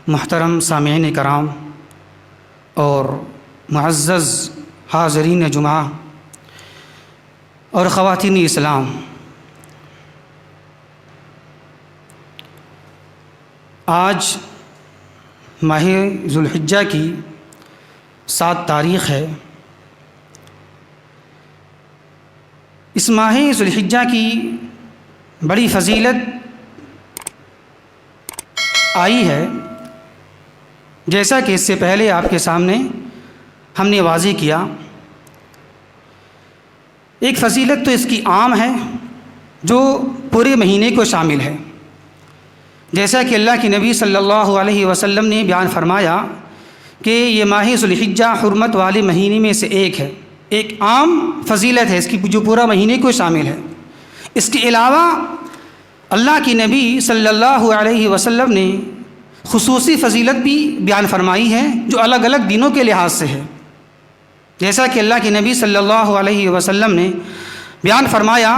محترم سامعین کرام اور معزز حاضرین جمعہ اور خواتین اسلام، آج ماہ ذوالحجہ کی 7 تاریخ ہے۔ اس ماہ ذوالحجہ کی بڑی فضیلت آئی ہے، جیسا کہ اس سے پہلے آپ کے سامنے ہم نے واضح کیا۔ ایک فضیلت تو اس کی عام ہے جو پورے مہینے کو شامل ہے، جیسا کہ اللہ کے نبی صلی اللہ علیہ وسلم نے بیان فرمایا کہ یہ ماہ ذوالحجہ حرمت والے مہینے میں سے ایک ہے، ایک عام فضیلت ہے اس کی جو پورا مہینے کو شامل ہے۔ اس کے علاوہ اللہ کے نبی صلی اللہ علیہ وسلم نے خصوصی فضیلت بھی بیان فرمائی ہے جو الگ الگ دنوں کے لحاظ سے ہے، جیسا کہ اللہ کے نبی صلی اللہ علیہ وسلم نے بیان فرمایا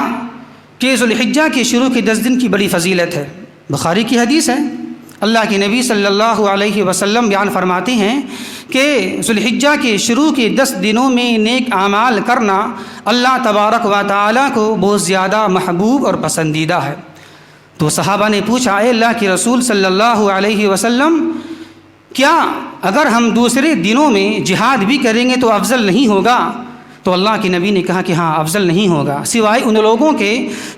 کہ ذوالحجہ کے شروع کے 10 دن کی بڑی فضیلت ہے۔ بخاری کی حدیث ہے، اللہ کے نبی صلی اللہ علیہ وسلم بیان فرماتے ہیں کہ ذوالحجہ کے شروع کے 10 دنوں میں نیک اعمال کرنا اللہ تبارک و تعالیٰ کو بہت زیادہ محبوب اور پسندیدہ ہے۔ تو صحابہ نے پوچھا، اے اللہ کے رسول صلی اللہ علیہ وسلم، کیا اگر ہم دوسرے دنوں میں جہاد بھی کریں گے تو افضل نہیں ہوگا؟ تو اللہ کے نبی نے کہا کہ ہاں، افضل نہیں ہوگا، سوائے ان لوگوں کے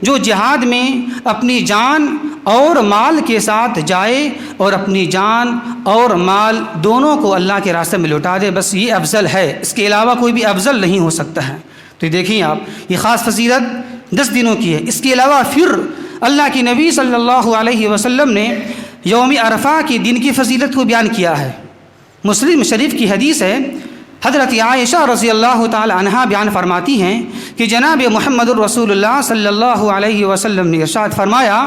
جو جہاد میں اپنی جان اور مال کے ساتھ جائے اور اپنی جان اور مال دونوں کو اللہ کے راستے میں لوٹا دے، بس یہ افضل ہے، اس کے علاوہ کوئی بھی افضل نہیں ہو سکتا ہے۔ تو یہ دیکھیں آپ، یہ خاص فضیلت 10 دنوں کی ہے۔ اس کے علاوہ پھر اللہ کے نبی صلی اللہ علیہ وسلم نے یوم عرفہ کے دن کی فضیلت کو بیان کیا ہے۔ مسلم شریف کی حدیث ہے، حضرت عائشہ رضی اللہ تعالی عنہا بیان فرماتی ہیں کہ جناب محمد الرسول اللہ صلی اللہ علیہ وسلم نے ارشاد فرمایا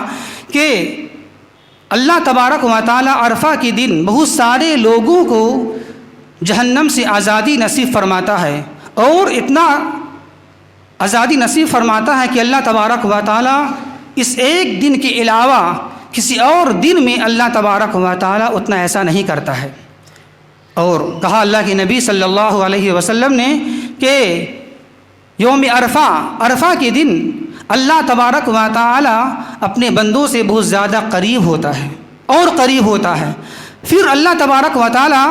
کہ اللہ تبارک و تعالی عرفہ کے دن بہت سارے لوگوں کو جہنم سے آزادی نصیب فرماتا ہے، اور اتنا آزادی نصیب فرماتا ہے کہ اللہ تبارک و تعالی اس ایک دن کے علاوہ کسی اور دن میں اللہ تبارک و تعالی اتنا ایسا نہیں کرتا ہے۔ اور کہا اللہ کے نبی صلی اللہ علیہ وسلم نے کہ یوم عرفہ کے دن اللہ تبارک و تعالی اپنے بندوں سے بہت زیادہ قریب ہوتا ہے اور قریب ہوتا ہے۔ پھر اللہ تبارک و تعالی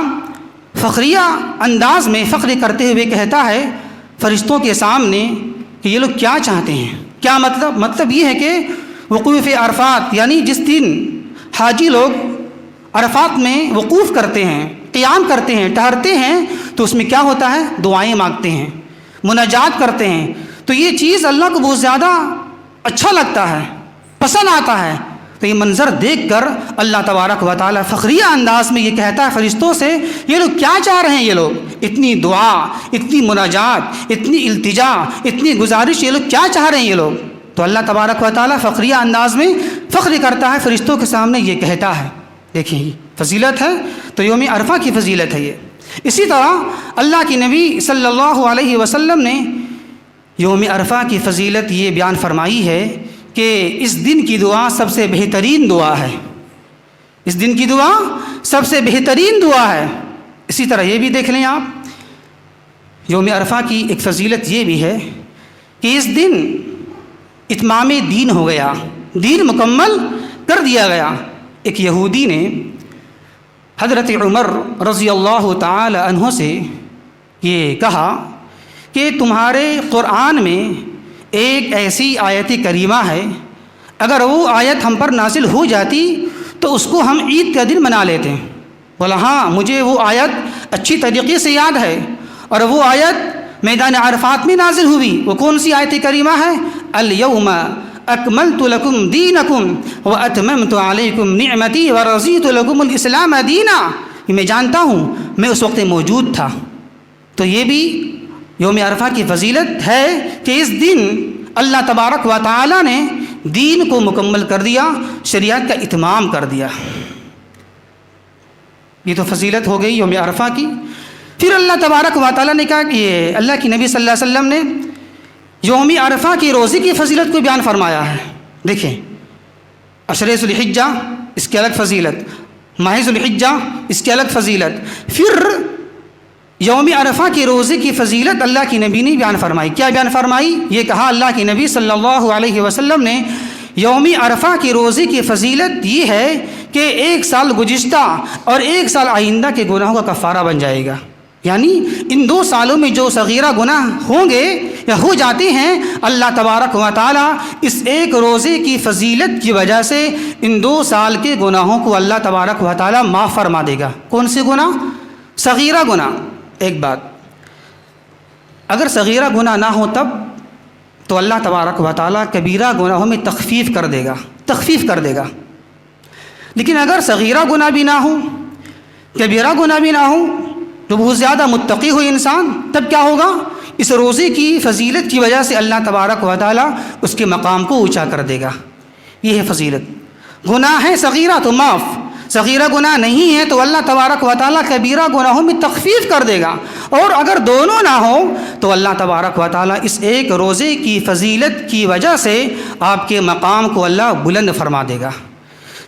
فخریہ انداز میں فخر کرتے ہوئے کہتا ہے فرشتوں کے سامنے کہ یہ لوگ کیا چاہتے ہیں۔ کیا مطلب یہ ہے کہ وقوف عرفات، یعنی جس دن حاجی لوگ عرفات میں وقوف کرتے ہیں، قیام کرتے ہیں، ٹہرتے ہیں، تو اس میں کیا ہوتا ہے؟ دعائیں مانگتے ہیں، مناجات کرتے ہیں۔ تو یہ چیز اللہ کو بہت زیادہ اچھا لگتا ہے، پسند آتا ہے۔ تو یہ منظر دیکھ کر اللہ تبارک و تعالی فخریہ انداز میں یہ کہتا ہے فرشتوں سے، یہ لوگ کیا چاہ رہے ہیں؟ یہ لوگ اتنی دعا، اتنی مناجات، اتنی التجا، اتنی گزارش، یہ لوگ کیا چاہ رہے ہیں یہ لوگ؟ تو اللہ تبارک و تعالی فخریہ انداز میں فخر کرتا ہے، فرشتوں کے سامنے یہ کہتا ہے۔ دیکھیں یہ فضیلت ہے، تو یوم عرفہ کی فضیلت ہے یہ۔ اسی طرح اللہ کے نبی صلی اللہ علیہ وسلم نے یوم عرفہ کی فضیلت یہ بیان فرمائی ہے کہ اس دن کی دعا سب سے بہترین دعا ہے، اس دن کی دعا سب سے بہترین دعا ہے۔ اسی طرح یہ بھی دیکھ لیں آپ، یوم عرفہ کی ایک فضیلت یہ بھی ہے کہ اس دن اتمام دین ہو گیا، دین مکمل کر دیا گیا۔ ایک یہودی نے حضرت عمر رضی اللہ تعالی عنہ سے یہ کہا کہ تمہارے قرآن میں ایک ایسی آیت کریمہ ہے، اگر وہ آیت ہم پر نازل ہو جاتی تو اس کو ہم عید کا دن منا لیتے ہیں۔ بولا ہاں، مجھے وہ آیت اچھی طریقے سے یاد ہے، اور وہ آیت میدان عرفات میں نازل ہوئی۔ وہ کون سی آیت کریمہ ہے؟ الیوم اکملت لکم دینکم واتممت علیکم نعمتی ورضیت لکم الاسلام دینا۔ یہ میں جانتا ہوں، میں اس وقت موجود تھا۔ تو یہ بھی یوم عرفہ کی فضیلت ہے کہ اس دن اللہ تبارک و تعالی نے دین کو مکمل کر دیا، شریعت کا اتمام کر دیا۔ یہ تو فضیلت ہو گئی یوم عرفہ کی۔ پھر اللہ تبارک و تعالیٰ نے کہا کہ اللہ کی نبی صلی اللہ علیہ وسلم نے یوم عرفہ کی روزے کی فضیلت کو بیان فرمایا ہے۔ دیکھیں، عشر ذوالحجہ اس کی الگ فضیلت، ماہ ذوالحجہ اس کی الگ فضیلت. پھر یوم عرفہ کے روزے کی فضیلت اللہ کی نبی نے بیان فرمائی. کیا بیان فرمائی؟ یہ کہا اللہ کے نبی صلی اللہ علیہ وسلم نے یوم عرفہ کے روزے کی فضیلت یہ ہے کہ 1 سال گزشتہ اور 1 سال آئندہ کے گناہوں کا کفارہ بن جائے گا. یعنی ان 2 سالوں میں جو صغیرہ گناہ ہوں گے یا ہو جاتے ہیں، اللہ تبارک و تعالیٰ اس ایک روزے کی فضیلت کی وجہ سے ان 2 سال کے گناہوں کو اللہ تبارک و تعالیٰ معاف فرما دے گا. کون سے گناہ؟ صغیرہ گناہ. ایک بات، اگر صغیرہ گناہ نہ ہو تب تو اللہ تبارک و تعالیٰ کبیرہ گناہوں میں تخفیف کر دے گا. لیکن اگر صغیرہ گناہ بھی نہ ہو، کبیرہ گناہ بھی نہ ہو، تو بہت زیادہ متقی ہو انسان، تب کیا ہوگا؟ اس روزے کی فضیلت کی وجہ سے اللہ تبارک و تعالیٰ اس کے مقام کو اونچا کر دے گا. یہ ہے فضیلت. گناہ ہے صغیرہ تو معاف، صغیرہ گناہ نہیں ہے تو اللہ تبارک و تعالیٰ کبیرہ گناہوں میں تخفیف کر دے گا. اور اگر دونوں نہ ہو تو اللہ تبارک و تعالیٰ اس ایک روزے کی فضیلت کی وجہ سے آپ کے مقام کو اللہ بلند فرما دے گا.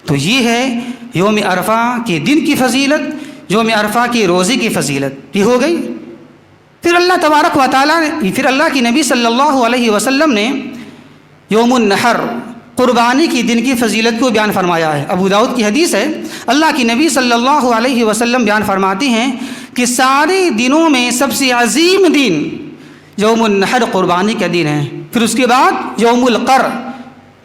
تو یہ ہے یوم عرفہ کے دن کی فضیلت، یوم عرفہ کے روزے کی فضیلت یہ ہو گئی. پھر اللہ تبارک و تعالیٰ نے، پھر اللہ کی نبی صلی اللہ علیہ وسلم نے یوم النحر، قربانی کی دن کی فضیلت کو بیان فرمایا ہے. ابو داؤد کی حدیث ہے، اللہ کی نبی صلی اللہ علیہ وسلم بیان فرماتے ہیں کہ سارے دنوں میں سب سے عظیم دن یوم النحر قربانی کا دن ہے. پھر اس کے بعد یوم القر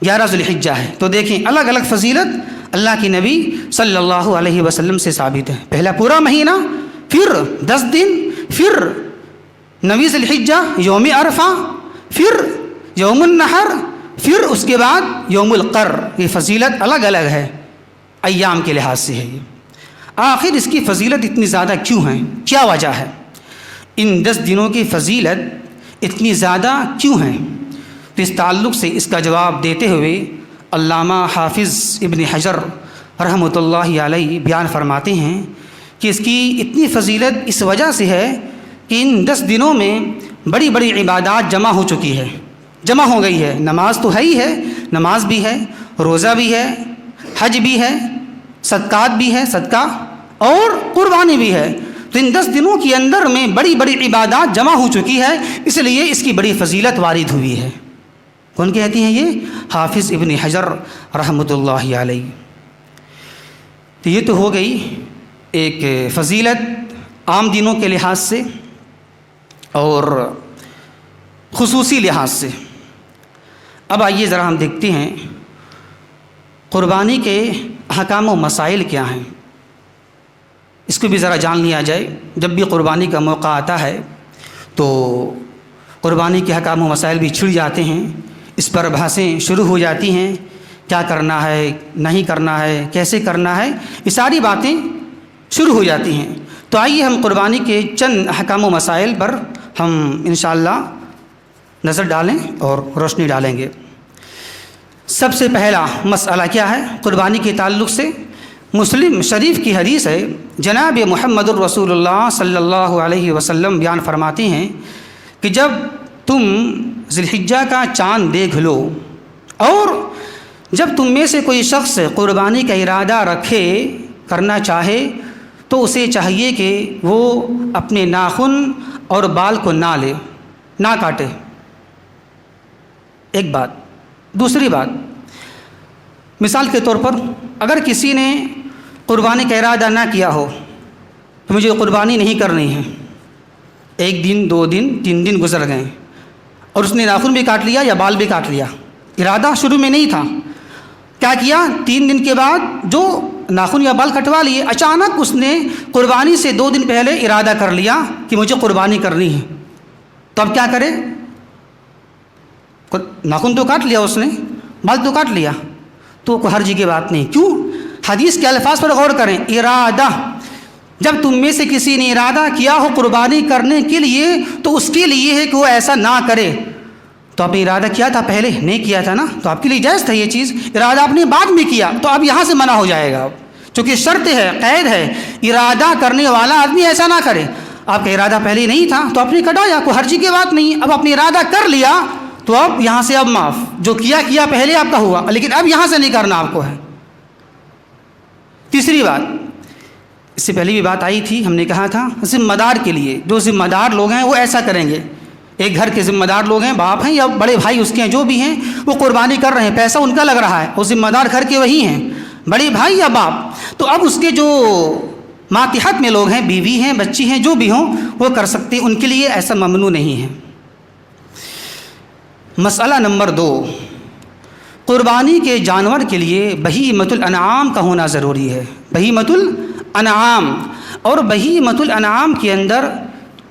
11 ذوالحجہ ہے. تو دیکھیں الگ الگ فضیلت اللہ کی نبی صلی اللہ علیہ وسلم سے ثابت ہے. پہلا پورا مہینہ، پھر 10 دن، پھر 9 ذوالحجہ یوم عرفہ، پھر یوم النحر، پھر اس کے بعد یوم القر. یہ فضیلت الگ الگ ہے، ایام کے لحاظ سے ہے. آخر اس کی فضیلت اتنی زیادہ کیوں ہے؟ کیا وجہ ہے ان 10 دنوں کی فضیلت اتنی زیادہ کیوں ہے؟ تو اس تعلق سے اس کا جواب دیتے ہوئے علامہ حافظ ابن حجر رحمۃ اللہ علیہ بیان فرماتے ہیں کہ اس کی اتنی فضیلت اس وجہ سے ہے کہ ان 10 دنوں میں بڑی بڑی عبادات جمع ہو چکی ہے، جمع ہو گئی ہے. نماز تو ہے ہی ہے، نماز بھی ہے، روزہ بھی ہے، حج بھی ہے، صدقات بھی ہے، صدقہ، اور قربانی بھی ہے. تو ان 10 دنوں کے اندر میں بڑی بڑی عبادات جمع ہو چکی ہے، اس لیے اس کی بڑی فضیلت وارد ہوئی ہے. کون کہتی ہیں؟ یہ حافظ ابن حجر رحمۃ اللہ علیہ. تو یہ تو ہو گئی ایک فضیلت عام دنوں کے لحاظ سے اور خصوصی لحاظ سے. اب آئیے ذرا ہم دیکھتے ہیں قربانی کے احکام و مسائل کیا ہیں. اس کو بھی ذرا جان لیا جائے. جب بھی قربانی کا موقع آتا ہے تو قربانی کے احکام و مسائل بھی چھڑ جاتے ہیں، اس پر بحثیں شروع ہو جاتی ہیں. کیا کرنا ہے، نہیں کرنا ہے، کیسے کرنا ہے، یہ ساری باتیں شروع ہو جاتی ہیں. تو آئیے ہم قربانی کے چند احکام و مسائل پر ہم انشاءاللہ نظر ڈالیں اور روشنی ڈالیں گے. سب سے پہلا مسئلہ کیا ہے قربانی کے تعلق سے؟ مسلم شریف کی حدیث ہے، جناب محمد الرسول اللہ صلی اللہ علیہ وسلم بیان فرماتے ہیں کہ جب تم ذی الحجہ کا چاند دیکھ لو اور جب تم میں سے کوئی شخص قربانی کا ارادہ رکھے، کرنا چاہے، تو اسے چاہیے کہ وہ اپنے ناخن اور بال کو نہ لے، نہ کاٹے. ایک بات. دوسری بات، مثال کے طور پر اگر کسی نے قربانی کا ارادہ نہ کیا ہو تو مجھے قربانی نہیں کرنی ہے، 1 دن 2 دن 3 دن گزر گئے اور اس نے ناخن بھی کاٹ لیا یا بال بھی کاٹ لیا، ارادہ شروع میں نہیں تھا، کیا کیا 3 دن کے بعد جو ناخن یا بال کٹوا لیے، اچانک اس نے قربانی سے 2 دن پہلے ارادہ کر لیا کہ مجھے قربانی کرنی ہے، تو اب کیا کرے؟ ناخن تو کاٹ لیا اس نے، بال تو کاٹ لیا، تو کوئی حرج کی بات نہیں. کیوں؟ حدیث کے الفاظ پر غور کریں. ارادہ، جب تم میں سے کسی نے ارادہ کیا ہو قربانی کرنے کے لیے تو اس کے لیے ہے کہ وہ ایسا نہ کرے. تو آپ نے ارادہ کیا تھا پہلے؟ نہیں کیا تھا نا، تو آپ کے لیے جائز تھا یہ چیز. ارادہ آپ نے بعد میں کیا تو اب یہاں سے منع ہو جائے گا، چونکہ شرط ہے، قید ہے، ارادہ کرنے والا آدمی ایسا نہ کرے. آپ کا ارادہ پہلے نہیں تھا تو آپ نے کٹایا، کوئی حرج کی بات نہیں. اب آپ نے ارادہ کر لیا تو اب یہاں سے اب معاف، جو کیا پہلے آپ کا ہوا، لیکن اب یہاں سے نہیں کرنا آپ کو ہے. تیسری بات، اس سے پہلے بھی بات آئی تھی، ہم نے کہا تھا ذمہ دار کے لیے، جو ذمہ دار لوگ ہیں وہ ایسا کریں گے. ایک گھر کے ذمہ دار لوگ ہیں، باپ ہیں یا بڑے بھائی اس کے ہیں، جو بھی ہیں وہ قربانی کر رہے ہیں، پیسہ ان کا لگ رہا ہے، وہ ذمہ دار گھر کے وہی ہیں، بڑے بھائی یا باپ. تو اب اس کے جو ماتحت میں لوگ ہیں، بیوی ہیں، بچی ہیں، جو بھی ہوں وہ کر سکتے ہیں، ان کے لیے ایسا ممنوع نہیں ہے. مسئلہ نمبر 2، قربانی کے جانور کے لیے بہیمۃ الانعام کا ہونا ضروری ہے. بہیمۃ الانعام، اور بہیمۃ الانعام کے اندر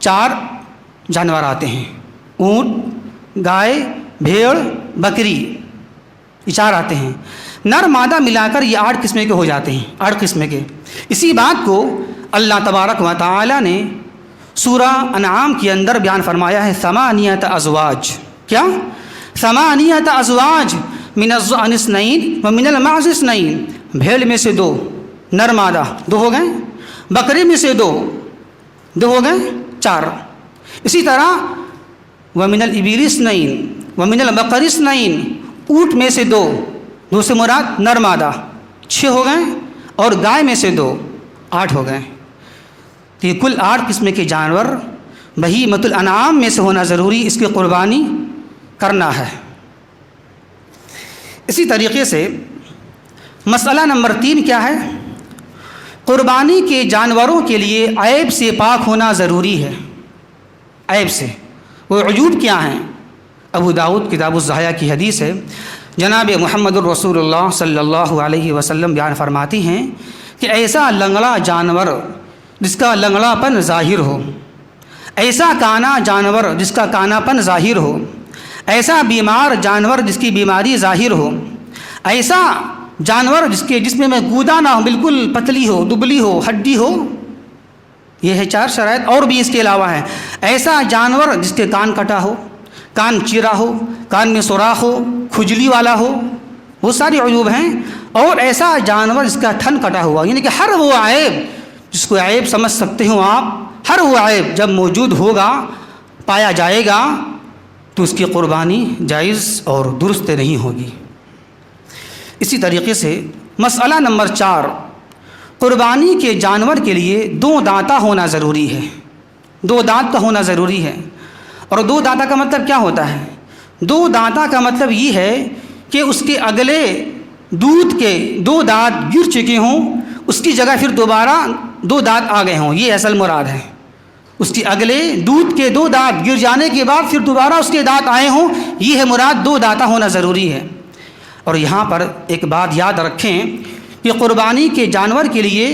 4 جانور آتے ہیں، اونٹ، گائے، بھیڑ، بکری، یہ 4 آتے ہیں. نر مادہ ملا کر یہ 8 قسم کے ہو جاتے ہیں، 8 قسم کے. اسی بات کو اللہ تبارک و تعالی نے سورہ انعام کے اندر بیان فرمایا ہے، 8 ازواج. کیا؟ 8 ازواج من الضأن 2 ومن المعز 2. بھیڑ میں سے 2 نر مادہ 2 ہو گئے، بکری میں سے 2 ہو گئے 4. اسی طرح ومن الابل 2 ومن البقر 2، اونٹ میں سے 2 سے مراد نر مادہ 6 ہو گئے، اور گائے میں سے 2 8 ہو گئے. تو یہ کل 8 قسم کے جانور بہیمۃ الانعام میں سے ہونا ضروری، اس کی قربانی کرنا ہے. اسی طریقے سے مسئلہ نمبر 3 کیا ہے؟ قربانی کے جانوروں کے لیے عیب سے پاک ہونا ضروری ہے. عیب سے، وہ عیوب کیا ہیں؟ ابو داؤد کتاب الضحیہ کی حدیث ہے، جناب محمد الرسول اللہ صلی اللہ علیہ وسلم بیان فرماتی ہیں کہ ایسا لنگڑا جانور جس کا لنگڑا پن ظاہر ہو، ایسا کانا جانور جس کا کانا پن ظاہر ہو، ایسا بیمار جانور جس کی بیماری ظاہر ہو، ایسا جانور جس کے جسم میں گودا نہ ہو، بالکل پتلی ہو، دبلی ہو، ہڈی ہو. یہ ہے 4 شرائط، اور بھی اس کے علاوہ ہیں. ایسا جانور جس کے کان کٹا ہو، کان چیرا ہو، کان میں سوراخ ہو، کھجلی والا ہو، وہ ساری عیوب ہیں. اور ایسا جانور جس کا تھن کٹا ہوا، یعنی کہ ہر وہ عیب جس کو عیب سمجھ سکتے ہو آپ، ہر وہ عیب جب موجود ہوگا، پایا جائے گا، تو اس کی قربانی جائز اور درست نہیں ہوگی. اسی طریقے سے مسئلہ نمبر 4، قربانی کے جانور کے لیے 2 دانتا ہونا ضروری ہے. 2 دانت کا ہونا ضروری ہے. اور 2 دانتا کا مطلب کیا ہوتا ہے؟ 2 دانتا کا مطلب یہ ہے کہ اس کے اگلے دودھ کے 2 دانت گر چکے ہوں، اس کی جگہ پھر دوبارہ 2 دانت آ گئے ہوں، یہ اصل مراد ہے. اس کے اگلے دودھ کے 2 دانت گر جانے کے بعد پھر دوبارہ اس کے دانت آئے ہوں، یہ ہے مراد. 2 دانتا ہونا ضروری ہے. اور یہاں پر ایک بات یاد رکھیں کہ قربانی کے جانور کے لیے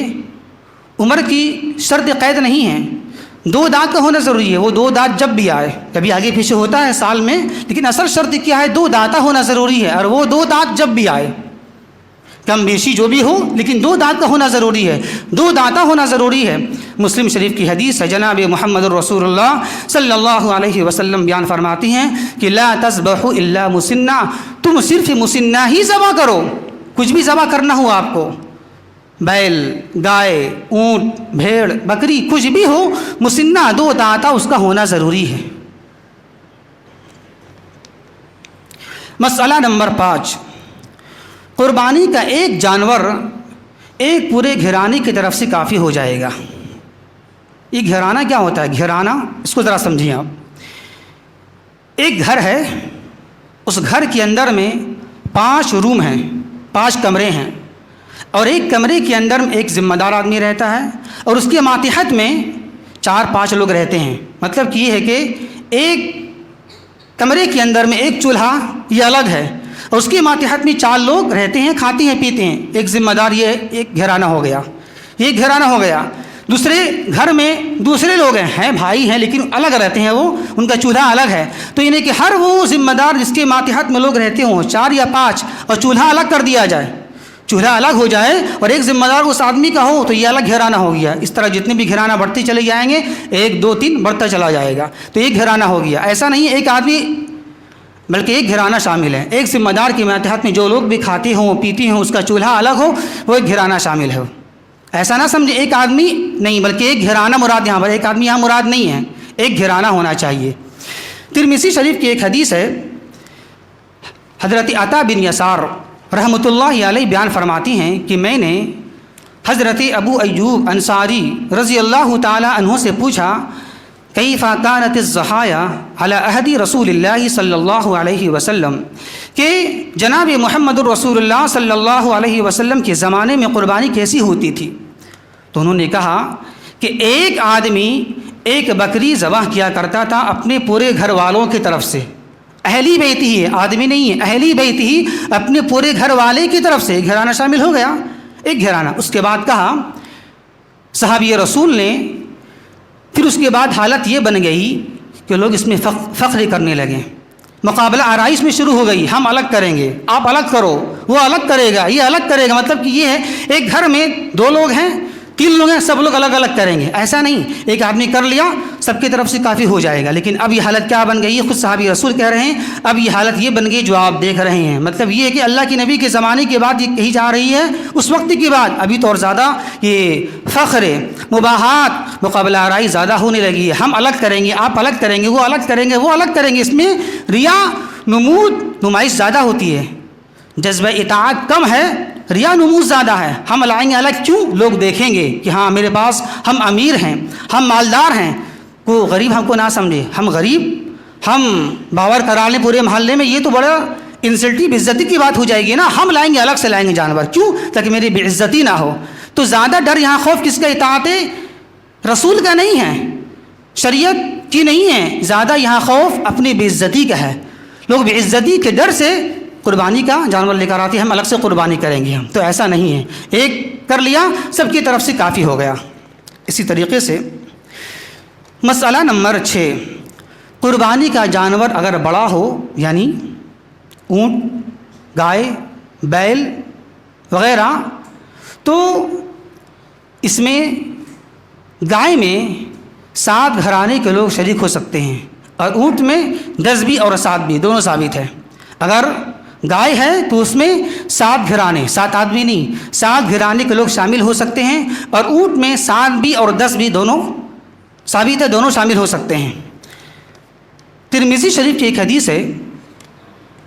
عمر کی شرط قید نہیں ہے. 2 دانت کا ہونا ضروری ہے، وہ 2 دانت جب بھی آئے، کبھی آگے پیچھے ہوتا ہے سال میں، لیکن اصل شرط کیا ہے؟ 2 دانتا ہونا ضروری ہے، اور وہ 2 دانت جب بھی آئے، کم بیشی جو بھی ہو، لیکن 2 دانت کا ہونا ضروری ہے. 2 دانتا ہونا ضروری ہے. مسلم شریف کی حدیث ہے، جناب محمد الرسول اللہ صلی اللہ علیہ وسلم بیان فرماتی ہیں کہ لا تذبحوا الا مسنہ، تم صرف مسنہ ہی ذبح کرو. کچھ بھی ذبح کرنا ہو آپ کو، بیل، گائے، اونٹ، بھیڑ، بکری، کچھ بھی ہو، مسنہ 2 دانتا اس کا ہونا ضروری ہے. مسئلہ نمبر 5، قربانی کا ایک جانور ایک پورے گھرانے کی طرف سے کافی ہو جائے گا. یہ گھرانہ کیا ہوتا ہے؟ گھرانہ اس کو ذرا سمجھیں آپ. ایک گھر ہے، اس گھر کے اندر میں 5 روم ہیں، 5 کمرے ہیں، اور ایک کمرے کے اندر ایک ذمہ دار آدمی رہتا ہے، اور اس کے ماتحت میں 4-5 لوگ رہتے ہیں. مطلب کہ یہ ہے کہ ایک کمرے کے اندر میں ایک چولہا یہ الگ ہے، اور اس کے ماتحت میں 4 لوگ رہتے ہیں، کھاتے ہیں، پیتے ہیں. ایک ذمہ دار، یہ ایک گھرانہ ہو گیا. یہ گھرانہ ہو گیا. دوسرے گھر میں دوسرے لوگ ہیں، بھائی ہیں، لیکن الگ رہتے ہیں، وہ ان کا چولہا الگ ہے. تو یعنی کہ ہر وہ ذمہ دار جس کے ماتحت میں لوگ رہتے ہوں، 4 یا 5، اور چولہا الگ کر دیا جائے، چولہا الگ ہو جائے اور ایک ذمہ دار اس آدمی کا ہو، تو یہ الگ گھرانہ ہو گیا. اس طرح جتنے بھی گھرانہ بڑھتے چلے جائیں گے، 1 2 3 بڑھتا چلا جائے گا، تو ایک گھرانہ ہو گیا. ایسا نہیں ہے ایک آدمی، بلکہ ایک گھرانہ شامل ہے. ایک ذمہ دار کے ماتحت میں جو لوگ بھی کھاتے ہوں، پیتے ہوں، اس کا چولہا الگ ہو، وہ ایک گھرانہ شامل ہے. ایسا نہ سمجھے ایک آدمی نہیں، بلکہ ایک گھرانہ مراد، یہاں پر ایک آدمی یہاں مراد نہیں ہے، ایک گھرانہ ہونا چاہیے. ترمذی شریف کی ایک حدیث ہے، حضرت عطا بن یسار رحمۃ اللہ علیہ بیان فرماتی ہیں کہ میں نے حضرت ابو ایوب انصاری رضی اللہ تعالی عنہ سے پوچھا کیف کانت الضحایا علی عہد رسول اللہ صلی اللہ علیہ وسلم کہ جناب محمد الرسول اللہ صلی اللہ علیہ وسلم کے زمانے میں قربانی کیسی ہوتی تھی؟ تو انہوں نے کہا کہ ایک آدمی ایک بکری ذبح کیا کرتا تھا اپنے پورے گھر والوں کی طرف سے، اہلی بیت ہی ہے، آدمی نہیں ہے، اہلی بیت ہی اپنے پورے گھر والے کی طرف سے، ایک گھرانہ شامل ہو گیا، ایک گھرانہ۔ اس کے بعد کہا صحابی رسول نے، پھر اس کے بعد حالت یہ بن گئی کہ لوگ اس میں فخر کرنے لگے، مقابلہ آرائش میں شروع ہو گئی، ہم الگ کریں گے، آپ الگ کرو، وہ الگ کرے گا، یہ الگ کرے گا، مطلب کہ یہ ہے ایک گھر میں 2 لوگ ہیں، 3 لوگ ہیں، سب لوگ الگ الگ کریں گے، ایسا نہیں، ایک آدمی کر لیا سب کی طرف سے کافی ہو جائے گا۔ لیکن اب یہ حالت کیا بن گئی ہے؟ خود صحابی رسول کہہ رہے ہیں اب یہ حالت یہ بن گئی جو آپ دیکھ رہے ہیں، مطلب یہ ہے کہ اللہ کے نبی کے زمانے کے بعد یہ کہی جا رہی ہے، اس وقت کے بعد ابھی تو اور زیادہ یہ فخر، مباحات، مقابلہ آرائی زیادہ ہونے لگی ہے، ہم الگ کریں گے، آپ الگ کریں گے، وہ الگ کریں گے، وہ الگ کریں گے، اس میں ریا، نمائش زیادہ ہوتی ہے، جذبہ اطاعت کم ہے، ریا نمود زیادہ ہے۔ ہم لائیں گے الگ، کیوں؟ لوگ دیکھیں گے کہ ہاں میرے پاس ہم امیر ہیں، ہم مالدار ہیں، کو غریب ہم کو نہ سمجھے، ہم غریب، ہم باور کرا لیں پورے محلے میں، یہ تو بڑا انسلٹی، بے عزتی کی بات ہو جائے گی نا، ہم لائیں گے، الگ سے لائیں گے جانور، کیوں؟ تاکہ میری بے عزتی نہ ہو۔ تو زیادہ ڈر یہاں خوف کس کا؟ اطاعت رسول کا نہیں ہے، شریعت کی نہیں ہے، زیادہ یہاں خوف اپنی بے عزتی کا ہے۔ لوگ بے عزتی کے ڈر سے قربانی کا جانور لے کر آتے ہیں، ہم الگ سے قربانی کریں گے، ہم تو ایسا نہیں ہے، ایک کر لیا سب کی طرف سے کافی ہو گیا۔ اسی طریقے سے مسئلہ نمبر 6، قربانی کا جانور اگر بڑا ہو، یعنی اونٹ، گائے، بیل وغیرہ، تو اس میں گائے میں 7 گھرانے کے لوگ شریک ہو سکتے ہیں، اور اونٹ میں 10 بھی اور 7 بھی، دونوں ثابت ہے۔ اگر گائے ہے تو اس میں 7 گھرانے، 7 آدمی نہیں، 7 گھرانے کے لوگ شامل ہو سکتے ہیں، اور اونٹ میں 7 بھی اور 10 بھی دونوں ثابت ہے، دونوں شامل ہو سکتے ہیں۔ ترمذی شریف کی ایک حدیث ہے،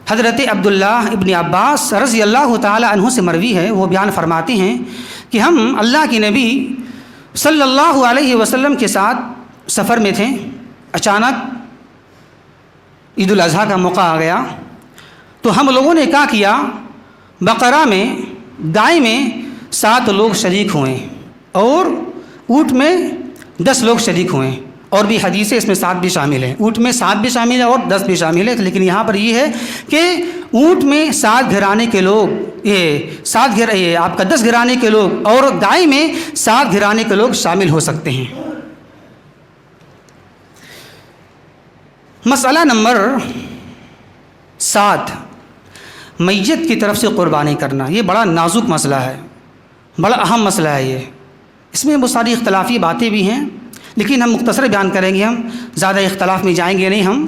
حضرت عبداللہ ابن عباس رضی اللہ تعالی عنہ سے مروی ہے، وہ بیان فرماتے ہیں کہ ہم اللہ کے نبی صلی اللہ علیہ وسلم کے ساتھ سفر میں تھے، اچانک عید الاضحیٰ کا موقع آ گیا، تو ہم لوگوں نے کیا کیا، بقرہ میں، گائے میں 7 لوگ شریک ہوئے، اور اونٹ میں 10 لوگ شریک ہوئے، اور بھی حدیثیں اس میں 7 بھی شامل ہیں، اونٹ میں 7 بھی شامل ہے اور 10 بھی شامل ہے، لیکن یہاں پر یہ ہے کہ اونٹ میں 7 گھرانے کے لوگ، یہ آپ کا 10 گھرانے کے لوگ، اور گائے میں 7 گھرانے کے لوگ شامل ہو سکتے ہیں۔ مسئلہ نمبر 7، میت کی طرف سے قربانی کرنا، یہ بڑا نازک مسئلہ ہے، بڑا اہم مسئلہ ہے، یہ اس میں بہت ساری اختلافی باتیں بھی ہیں، لیکن ہم مختصر بیان کریں گے، ہم زیادہ اختلاف میں جائیں گے نہیں۔ ہم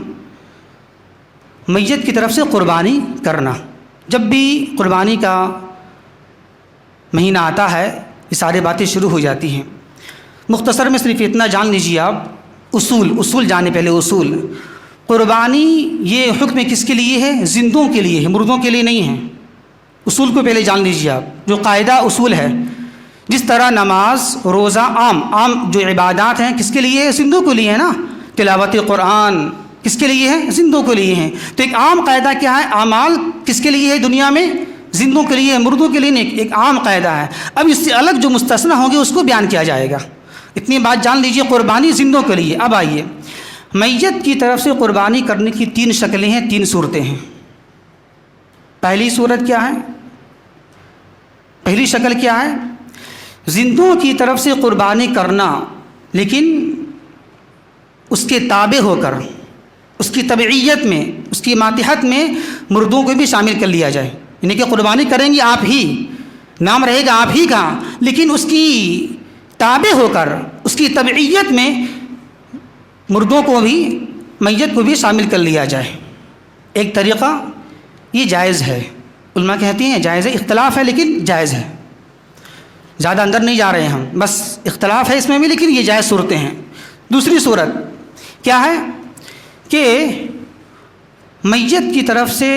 میت کی طرف سے قربانی کرنا، جب بھی قربانی کا مہینہ آتا ہے یہ ساری باتیں شروع ہو جاتی ہیں۔ مختصر میں صرف اتنا جان لیجیے آپ، اصول جانے پہلے اصول، قربانی یہ حکم کس کے لیے ہے؟ زندوں کے لیے ہے، مردوں کے لیے نہیں ہے۔ اصول کو پہلے جان لیجیے آپ، جو قاعدہ اصول ہے، جس طرح نماز، روزہ، عام جو عبادات ہیں کس کے لیے ہے؟ زندوں کے لیے ہے نا، تلاوت قرآن کس کے لیے ہے؟ زندوں کے لیے ہیں۔ تو ایک عام قاعدہ کیا ہے؟ اعمال کس کے لیے ہے دنیا میں؟ زندوں کے لیے، مردوں کے لیے نہیں، ایک عام قاعدہ ہے۔ اب اس سے الگ جو مستثنی ہوں گے اس کو بیان کیا جائے گا، اتنی بات جان لیجیے، قربانی زندوں کے لیے۔ اب آئیے، میت کی طرف سے قربانی کرنے کی 3 شکلیں ہیں، 3 صورتیں ہیں۔ پہلی صورت کیا ہے؟ پہلی شکل کیا ہے؟ زندوں کی طرف سے قربانی کرنا، لیکن اس کے تابع ہو کر، اس کی تبعیت میں، اس کی ماتحت میں مردوں کو بھی شامل کر لیا جائے، یعنی کہ قربانی کریں گے آپ ہی، نام رہے گا آپ ہی کا، لیکن اس کی تابع ہو کر، اس کی تبعیت میں مردوں کو بھی، میت کو بھی شامل کر لیا جائے۔ ایک طریقہ یہ جائز ہے، علماء کہتے ہیں جائز ہے، اختلاف ہے لیکن جائز ہے، زیادہ اندر نہیں جا رہے ہیں ہم، بس اختلاف ہے اس میں بھی، لیکن یہ جائز صورتیں ہیں۔ دوسری صورت کیا ہے کہ میت کی طرف سے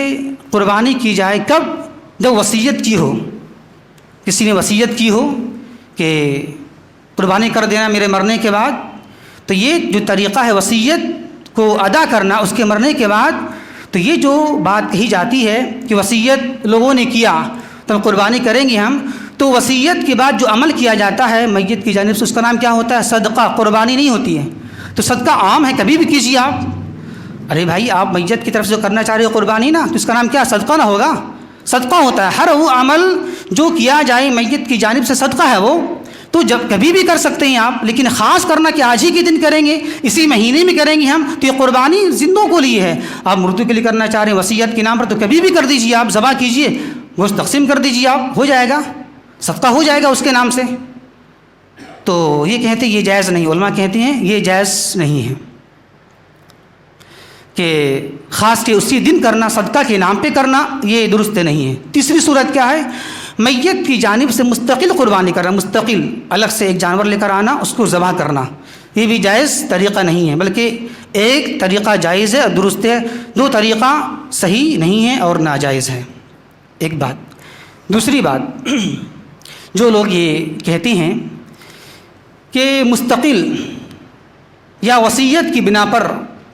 قربانی کی جائے، کب؟ جب وصیت کی ہو، کسی نے وصیت کی ہو کہ قربانی کر دینا میرے مرنے کے بعد، تو یہ جو طریقہ ہے وصیت کو ادا کرنا اس کے مرنے کے بعد، تو یہ جو بات کہی جاتی ہے کہ وصیت لوگوں نے کیا تو قربانی کریں گے ہم، تو وصیت کے بعد جو عمل کیا جاتا ہے میت کی جانب سے اس کا نام کیا ہوتا ہے؟ صدقہ، قربانی نہیں ہوتی ہے۔ تو صدقہ عام ہے، کبھی بھی کیجیے آپ۔ ارے بھائی آپ میت کی طرف سے کرنا چاہ رہے ہو قربانی نا، تو اس کا نام کیا؟ صدقہ نہ ہوگا؟ صدقہ ہوتا ہے، ہر وہ عمل جو کیا جائے میت کی جانب سے صدقہ ہے وہ، تو جب کبھی بھی کر سکتے ہیں آپ، لیکن خاص کرنا کہ آج ہی کے دن کریں گے، اسی مہینے میں کریں گے ہم، تو یہ قربانی زندوں کو لیے ہے۔ آپ مردوں کے لیے کرنا چاہ رہے ہیں وصیت کے نام پر، تو کبھی بھی کر دیجیے آپ، ذبح کیجیے، گوشت تقسیم کر دیجیے آپ، ہو جائے گا، صدقہ ہو جائے گا اس کے نام سے۔ تو یہ کہتے ہیں یہ جائز نہیں، علماء کہتے ہیں یہ جائز نہیں ہے کہ خاص کے اسی دن کرنا، صدقہ کے نام پہ کرنا، یہ درست نہیں ہے۔ تیسری صورت کیا ہے؟ میت کی جانب سے مستقل قربانی کرنا، مستقل الگ سے ایک جانور لے کر آنا، اس کو ذبح کرنا، یہ بھی جائز طریقہ نہیں ہے، بلکہ ایک طریقہ جائز ہے اور درست ہے، دو طریقہ صحیح نہیں ہے اور ناجائز ہے۔ ایک بات۔ دوسری بات، جو لوگ یہ کہتے ہیں کہ مستقل یا وصیت کی بنا پر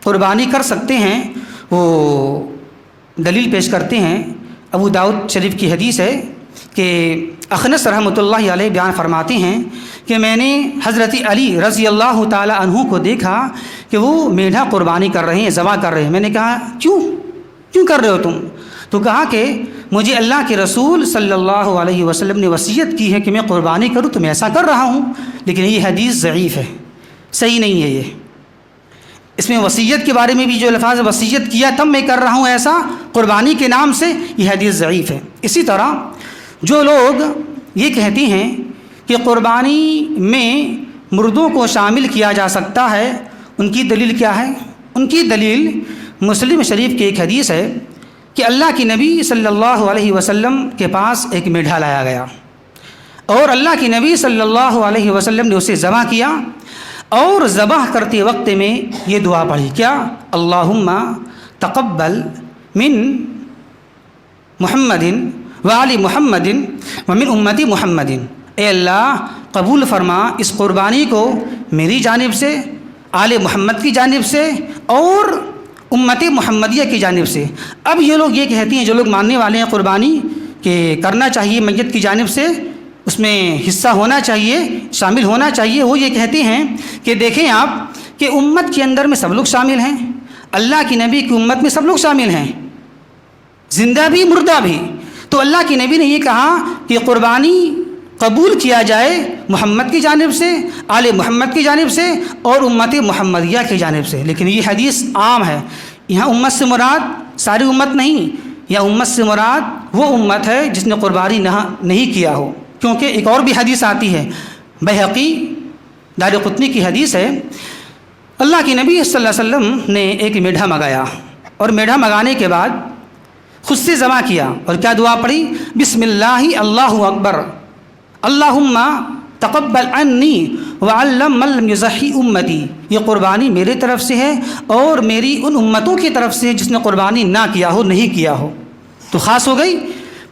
قربانی کر سکتے ہیں، وہ دلیل پیش کرتے ہیں۔ ابو داؤد شریف کی حدیث ہے کہ اخنس رحمۃ اللہ علیہ بیان فرماتے ہیں کہ میں نے حضرت علی رضی اللہ تعالی عنہ کو دیکھا کہ وہ میڈھا قربانی کر رہے ہیں، ذبح کر رہے ہیں۔ میں نے کہا کیوں کر رہے ہو تم؟ تو کہا کہ مجھے اللہ کے رسول صلی اللہ علیہ وسلم نے وصیت کی ہے کہ میں قربانی کروں، تو میں ایسا کر رہا ہوں۔ لیکن یہ حدیث ضعیف ہے، صحیح نہیں ہے۔ یہ اس میں وصیت کے بارے میں بھی جو الفاظ وصیت کیا تب میں کر رہا ہوں ایسا قربانی کے نام سے، یہ حدیث ضعیف ہے۔ اسی طرح جو لوگ یہ کہتے ہیں کہ قربانی میں مردوں کو شامل کیا جا سکتا ہے، ان کی دلیل کیا ہے؟ ان کی دلیل مسلم شریف کی ایک حدیث ہے کہ اللہ کے نبی صلی اللہ علیہ وسلم کے پاس ایک میڈھا لایا گیا، اور اللہ کے نبی صلی اللہ علیہ وسلم نے اسے ذبح کیا، اور ذبح کرتے وقت میں یہ دعا پڑھی، کیا؟ اللہم تقبل من محمد وآل محمد ومن امتی محمد، اے اللہ قبول فرما اس قربانی کو میری جانب سے، آل محمد کی جانب سے، اور امت محمدیہ کی جانب سے۔ اب یہ لوگ یہ کہتے ہیں، جو لوگ ماننے والے ہیں قربانی کہ کرنا چاہیے میت کی جانب سے، اس میں حصہ ہونا چاہیے، شامل ہونا چاہیے، وہ یہ کہتے ہیں کہ دیکھیں آپ کہ امت کے اندر میں سب لوگ شامل ہیں، اللہ کی نبی کی امت میں سب لوگ شامل ہیں، زندہ بھی مردہ بھی۔ تو اللہ کے نبی نے یہ کہا کہ قربانی قبول کیا جائے محمد کی جانب سے، آل محمد کی جانب سے، اور امت محمدیہ کی جانب سے۔ لیکن یہ حدیث عام ہے، یہاں امت سے مراد ساری امت نہیں، یا امت سے مراد وہ امت ہے جس نے قربانی نہیں کیا ہو، کیونکہ ایک اور بھی حدیث آتی ہے، بیہقی دارقطنی کی حدیث ہے، اللہ کے نبی صلی اللہ علیہ وسلم نے ایک میڈھا منگایا، اور میڈھا منگانے کے بعد خود سے ذبح کیا، اور کیا دعا پڑھی؟ بسم اللہ اللہ اکبر اللہم تقبل عنی وعلم من لم یضحی امتی، یہ قربانی میرے طرف سے ہے اور میری ان امتوں کی طرف سے جس نے قربانی نہ کیا ہو، نہیں کیا ہو۔ تو خاص ہو گئی،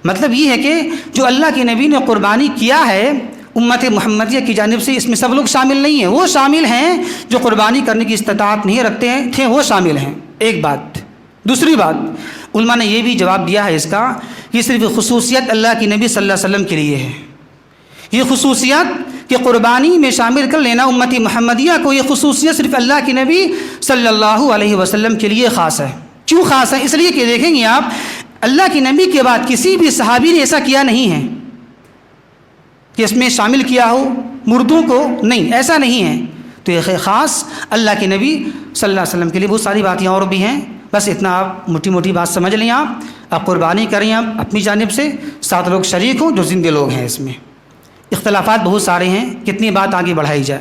مطلب یہ ہے کہ جو اللہ کے نبی نے قربانی کیا ہے امت محمدیہ کی جانب سے، اس میں سب لوگ شامل نہیں ہیں، وہ شامل ہیں جو قربانی کرنے کی استطاعت نہیں رکھتے تھے، وہ شامل ہیں۔ ایک بات۔ دوسری بات، علماء نے یہ بھی جواب دیا ہے اس کا، یہ صرف خصوصیت اللہ کے نبی صلی اللہ علیہ وسلم کے لیے ہے، یہ خصوصیت کہ قربانی میں شامل کر لینا امت محمدیہ کو، یہ خصوصیت صرف اللہ کے نبی صلی اللہ علیہ وسلم کے لیے خاص ہے۔ کیوں خاص ہے؟ اس لیے کہ دیکھیں گے آپ، اللہ کے نبی کے بعد کسی بھی صحابی نے ایسا کیا نہیں ہے کہ اس میں شامل کیا ہو مردوں کو، نہیں، ایسا نہیں ہے۔ تو یہ خاص اللہ کے نبی صلی اللہ علیہ وسلم کے لیے۔ بہت ساری باتیں اور بھی ہیں، بس اتنا آپ موٹی موٹی بات سمجھ لیں۔ آپ قربانی کریں آپ اپنی جانب سے، 7 لوگ شریک ہوں جو زندے لوگ ہیں، اس میں اختلافات بہت سارے ہیں، کتنی بات آگے بڑھائی جائے۔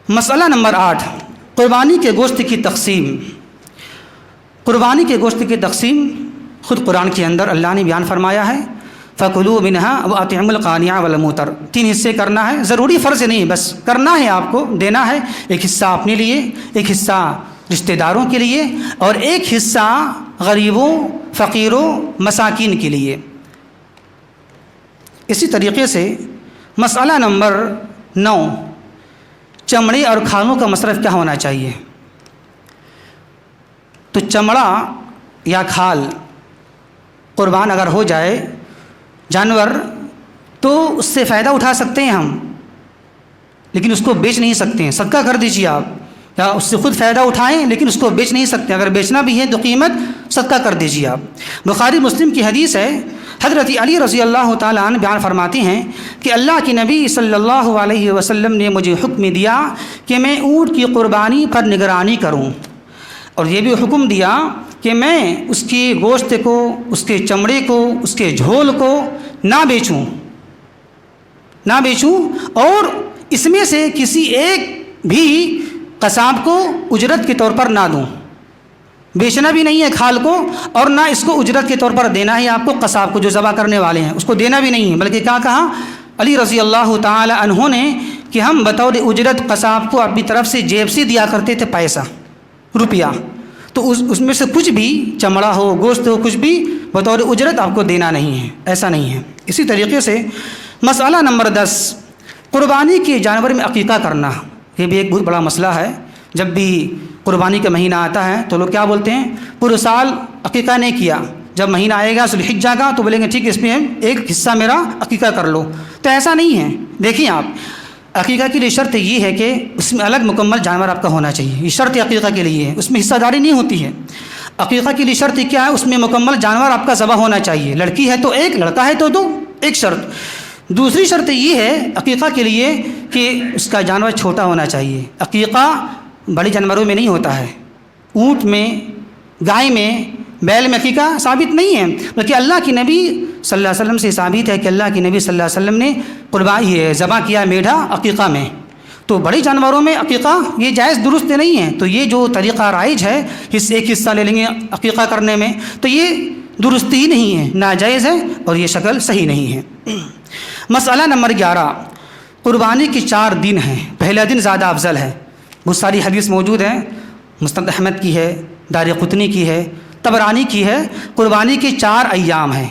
مسئلہ نمبر 8، قربانی کے گوشت کی تقسیم۔ قربانی کے گوشت کی تقسیم خود قرآن کے اندر اللہ نے بیان فرمایا ہے، فَكُلُوا مِنْهَا وَأَطْعِمُوا الْقَانِعَ وَالْمُعْتَرَّ، 3 حصے کرنا ہے، ضروری فرض نہیں، بس کرنا ہے، آپ کو دینا ہے، ایک حصہ اپنے لیے، ایک حصہ رشتہ داروں کے لیے، اور ایک حصہ غریبوں، فقیروں، مساکین کے لیے۔ اسی طریقے سے مسئلہ نمبر 9، چمڑے اور کھالوں کا مصرف کیا ہونا چاہیے؟ تو چمڑا یا کھال قربان اگر ہو جائے جانور تو اس سے فائدہ اٹھا سکتے ہیں ہم، لیکن اس کو بیچ نہیں سکتے ہیں، صدقہ کر دیجیے آپ، یا اس سے خود فائدہ اٹھائیں لیکن اس کو بیچ نہیں سکتے، اگر بیچنا بھی ہے تو قیمت صدقہ کر دیجیے آپ۔ بخاری مسلم کی حدیث ہے، حضرت علی رضی اللہ تعالیٰ عنہ بیان فرماتے ہیں کہ اللہ کے نبی صلی اللہ علیہ وسلم نے مجھے حکم دیا کہ میں اونٹ کی قربانی پر نگرانی کروں، اور یہ بھی حکم دیا کہ میں اس کے گوشت کو، اس کے چمڑے کو، اس کے جھول کو نہ بیچوں اور اس میں سے کسی ایک بھی قصاب کو اجرت کے طور پر نہ دوں۔ بیچنا بھی نہیں ہے کھال کو، اور نہ اس کو اجرت کے طور پر دینا ہے آپ کو، قصاب کو جو ذبح کرنے والے ہیں اس کو دینا بھی نہیں ہے، بلکہ کیا کہا علی رضی اللہ تعالی عنہ نے کہ ہم بطور اجرت قصاب کو اپنی طرف سے جیب سے دیا کرتے تھے پیسہ، روپیہ، تو اس میں سے کچھ بھی چمڑا ہو، گوشت ہو، کچھ بھی بطور اجرت آپ کو دینا نہیں ہے، ایسا نہیں ہے۔ اسی طریقے سے مسئلہ نمبر 10، قربانی کے جانور میں عقیقہ کرنا، یہ بھی ایک بہت بڑا مسئلہ ہے۔ جب بھی قربانی کا مہینہ آتا ہے تو لوگ کیا بولتے ہیں، پورے سال عقیقہ نہیں کیا، جب مہینہ آئے گا ذو الحجہ کا تو بولیں گے ٹھیک ہے اس میں ایک حصہ میرا عقیقہ کر لو، تو ایسا نہیں ہے۔ دیکھیں آپ، عقیقہ کے لیے شرط یہ ہے کہ اس میں الگ مکمل جانور آپ کا ہونا چاہیے، یہ شرط عقیقہ کے لیے ہے، اس میں حصہ داری نہیں ہوتی ہے۔ عقیقہ کے لیے شرط کیا ہے، اس میں مکمل جانور آپ کا ذبح ہونا چاہیے، لڑکی ہے تو ایک، لڑکا ہے تو دو، ایک شرط۔ دوسری شرط یہ ہے عقیقہ کے لیے کہ اس کا جانور چھوٹا ہونا چاہیے۔ عقیقہ بڑے جانوروں میں نہیں ہوتا ہے، اونٹ میں، گائے میں، بیل میں عقیقہ ثابت نہیں ہے، بلکہ اللہ کے نبی صلی اللہ علیہ وسلم سے ثابت ہے کہ اللہ کے نبی صلی اللہ علیہ وسلم نے قربانی ذبح کیا میڈھا عقیقہ میں، تو بڑے جانوروں میں عقیقہ یہ جائز درست نہیں ہے۔ تو یہ جو طریقہ رائج ہے ایک حصہ لے لیں گے عقیقہ کرنے میں، تو یہ درست ہی نہیں ہے، ناجائز ہے، اور یہ شکل صحیح نہیں ہے۔ مسئلہ نمبر 11، قربانی کے 4 دن ہیں، پہلا دن زیادہ افضل ہے۔ بہت ساری حدیث موجود ہیں، مستند احمد کی ہے، دارقطنی کی ہے، طبرانی کی ہے، قربانی کے 4 ایام ہیں۔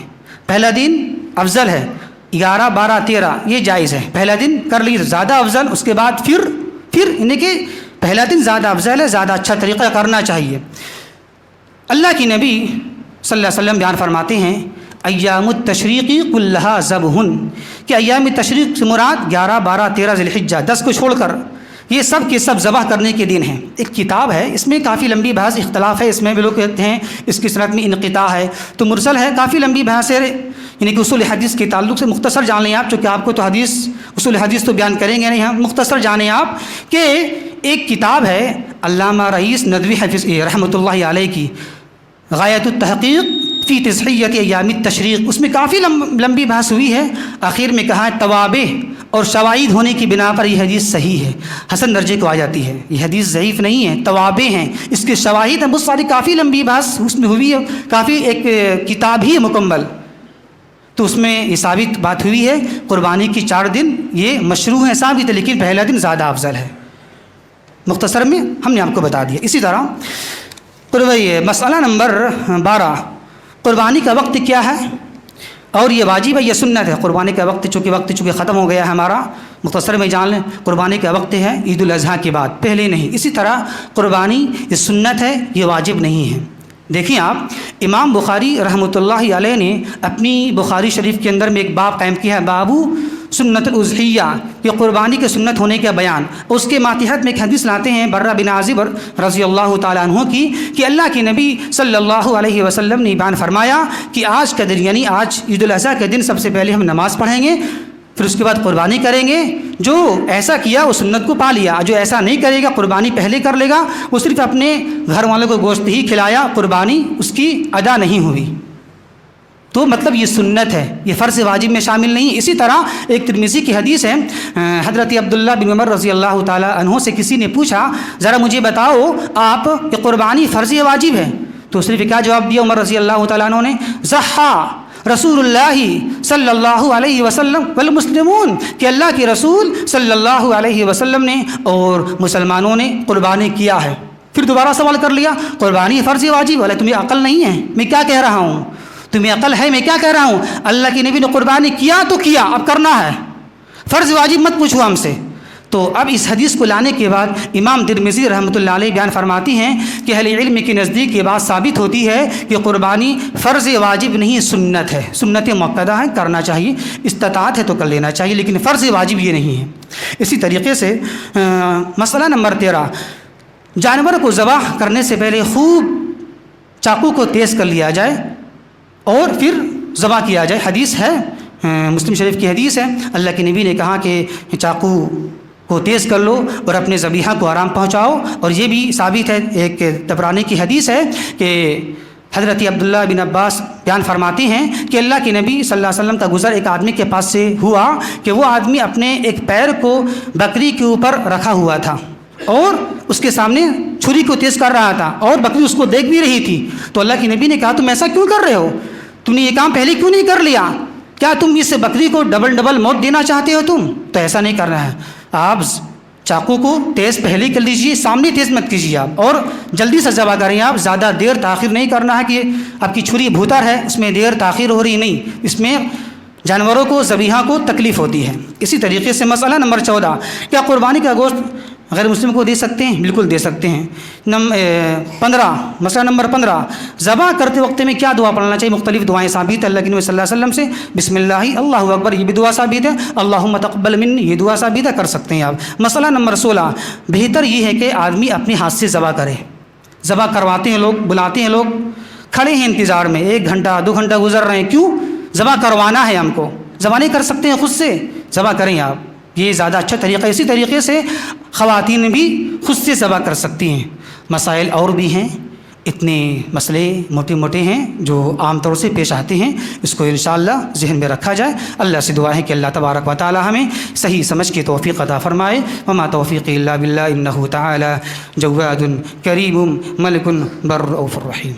پہلا دن افضل ہے، 11، 12، 13 یہ جائز ہے، پہلا دن کر لیجیے زیادہ افضل، اس کے بعد پھر یعنی کہ پہلا دن زیادہ افضل ہے، زیادہ اچھا طریقہ کرنا چاہیے۔ اللہ کی نبی صلی اللہ علیہ وسلم بیان فرماتے ہیں ایام التشریقی کلھا ذبح، کہ ایام تشریق سے مراد 11، 12، 13 ذی الحجہ، 10 کو چھوڑ کر یہ سب کے سب ذبح کرنے کے دن ہیں۔ ایک کتاب ہے، اس میں کافی لمبی بحث اختلاف ہے، اس میں بھی لوگ کہتے ہیں اس کی صنعت میں انقطاع ہے، تو مرسل ہے، کافی لمبی بحث ہے، یعنی کہ اصول حدیث کے تعلق سے مختصر جان لیں آپ، چونکہ آپ کو تو اصول حدیث تو بیان کریں گے نہیں، ہم مختصر جانیں آپ کہ ایک کتاب ہے علامہ رئیس ندوی حفظ رحمۃ اللہ علیہ کی، غایت التحقیق فی تصحیۃ ایام التشریق، اس میں کافی لمبی بحث ہوئی ہے، آخر میں کہا توابع اور شواہد ہونے کی بنا پر یہ حدیث صحیح ہے، حسن درجے کو آ جاتی ہے، یہ حدیث ضعیف نہیں ہے، توابع ہیں، اس کے شواہد ہیں، بہت ساری کافی لمبی بحث اس میں ہوئی ہے، کافی ایک کتاب ہی مکمل، تو اس میں یہ ثابت بات ہوئی ہے قربانی کی 4 دن یہ مشروع ہیں، ثابت ہے، لیکن پہلا دن زیادہ افضل ہے۔ مختصر میں ہم نے آپ کو بتا دیا۔ اسی طرح مسئلہ نمبر 12، قربانی کا وقت کیا ہے اور یہ واجب ہے یہ سنت ہے؟ قربانی کا وقت چونکہ ختم ہو گیا ہے ہمارا، مختصر میں جان لیں، قربانی کا وقت ہے عید الاضحیٰ کے بعد، پہلے نہیں۔ اسی طرح قربانی یہ سنت ہے، یہ واجب نہیں ہے۔ دیکھیں آپ، امام بخاری رحمۃ اللہ علیہ نے اپنی بخاری شریف کے اندر میں ایک باب قائم کیا ہے، بابو سنت الاضحیہ، یہ قربانی کے سنت ہونے کا بیان۔ اس کے ماتحت میں ایک حدیث لاتے ہیں برہ بن عازب رضی اللہ تعالیٰ عنہ کی، کہ اللہ کے نبی صلی اللہ علیہ وسلم نے بیان فرمایا کہ آج کا دن، یعنی آج عید الاضحیٰ کے دن، سب سے پہلے ہم نماز پڑھیں گے، پھر اس کے بعد قربانی کریں گے۔ جو ایسا کیا وہ سنت کو پا لیا، جو ایسا نہیں کرے گا، قربانی پہلے کر لے گا، وہ صرف اپنے گھر والوں کو گوشت ہی کھلایا، قربانی اس کی ادا نہیں ہوئی۔ تو مطلب یہ سنت ہے، یہ فرض واجب میں شامل نہیں۔ اسی طرح ایک ترمذی کی حدیث ہے، حضرت عبداللہ بن عمر رضی اللہ تعالیٰ عنہ سے کسی نے پوچھا ذرا مجھے بتاؤ آپ کہ قربانی فرض یا واجب ہے؟ تو صرف کیا جواب دیا عمر رضی اللہ تعالیٰ عنہ نے؟ ضحیٰ رسول اللہ صلی اللہ علیہ وسلم والمسلمون، کہ اللہ کے رسول صلی اللہ علیہ وسلم نے اور مسلمانوں نے قربانی کیا ہے۔ پھر دوبارہ سوال کر لیا قربانی فرض واجب، والے تمہیں عقل نہیں ہے، میں کیا کہہ رہا ہوں؟ تمہیں عقل ہے میں کیا کہہ رہا ہوں؟ اللہ کے نبی نے قربانی کیا تو کیا، اب کرنا ہے، فرض واجب مت پوچھو ہم سے۔ تو اب اس حدیث کو لانے کے بعد امام ترمذی رحمۃ اللہ علیہ بیان فرماتی ہیں کہ اہل علم کے نزدیک یہ بات ثابت ہوتی ہے کہ قربانی فرض واجب نہیں، سنت ہے، سنت مؤکدہ ہے، کرنا چاہیے، استطاعت ہے تو کر لینا چاہیے، لیکن فرض واجب یہ نہیں ہے۔ اسی طریقے سے مسئلہ نمبر 13، جانور کو ذبح کرنے سے پہلے خوب چاقو کو تیز کر لیا جائے اور پھر ذبح کیا جائے۔ حدیث ہے، مسلم شریف کی حدیث ہے، اللہ کے نبی نے کہا کہ چاقو کو تیز کر لو اور اپنے ذبیحہ کو آرام پہنچاؤ۔ اور یہ بھی ثابت ہے، ایک طبرانی کی حدیث ہے کہ حضرت عبداللہ بن عباس بیان فرماتے ہیں کہ اللہ کے نبی صلی اللہ علیہ وسلم کا گزر ایک آدمی کے پاس سے ہوا کہ وہ آدمی اپنے ایک پیر کو بکری کے اوپر رکھا ہوا تھا اور اس کے سامنے چھری کو تیز کر رہا تھا اور بکری اس کو دیکھ بھی رہی تھی۔ تو اللہ کے نبی نے کہا تم ایسا کیوں کر رہے ہو؟ تم نے یہ کام پہلے کیوں نہیں کر لیا؟ کیا تم اس بکری کو ڈبل موت دینا چاہتے ہو؟ تم تو ایسا نہیں کرنا ہے، آپ چاقو کو تیز پہلے کر لیجئے، سامنے تیز مت کیجیے آپ، اور جلدی سے ذبح کریں آپ، زیادہ دیر تاخیر نہیں کرنا ہے کہ آپ کی چھری بھوتر ہے اس میں دیر تاخیر ہو رہی، نہیں، اس میں جانوروں کو ذبیحہ کو تکلیف ہوتی ہے۔ اسی طریقے سے مسئلہ نمبر 14، کیا قربانی کا گوشت غیر مسلم کو دے سکتے ہیں؟ بالکل دے سکتے ہیں۔ 15، مسئلہ نمبر 15، ذبح کرتے وقت میں کیا دعا پڑھنا چاہیے؟ مختلف دعائیں ثابت ہے اللہ کے نبی صلی اللہ علیہ وسلم سے، بسم اللہ، اللہ اکبر، یہ بھی دعا ثابت ہے، اللہم تقبل منی، یہ دعا ثابت ہے، کر سکتے ہیں آپ۔ مسئلہ نمبر 16، بہتر یہ ہے کہ آدمی اپنے ہاتھ سے ذبح کرے۔ ذبح کرواتے ہیں لوگ، بلاتے ہیں لوگ، کھڑے ہیں انتظار میں، 1 گھنٹہ 2 گھنٹہ گزر رہے ہیں، کیوں؟ ذبح کروانا ہے ہم کو، ذبح نہیں کر سکتے ہیں خود سے، ذبح کریں آپ، یہ زیادہ اچھا طریقہ ہے۔ اسی طریقے سے خواتین بھی خود سے ذبح کر سکتی ہیں۔ مسائل اور بھی ہیں، اتنے مسئلے موٹے موٹے ہیں جو عام طور سے پیش آتے ہیں، اس کو انشاءاللہ ذہن میں رکھا جائے۔ اللہ سے دعا ہے کہ اللہ تبارک و تعالی ہمیں صحیح سمجھ کی توفیق عطا فرمائے۔ وما توفیق الا باللہ، انہ تعالی جواد کریم ملک بر رؤوف الرحیم۔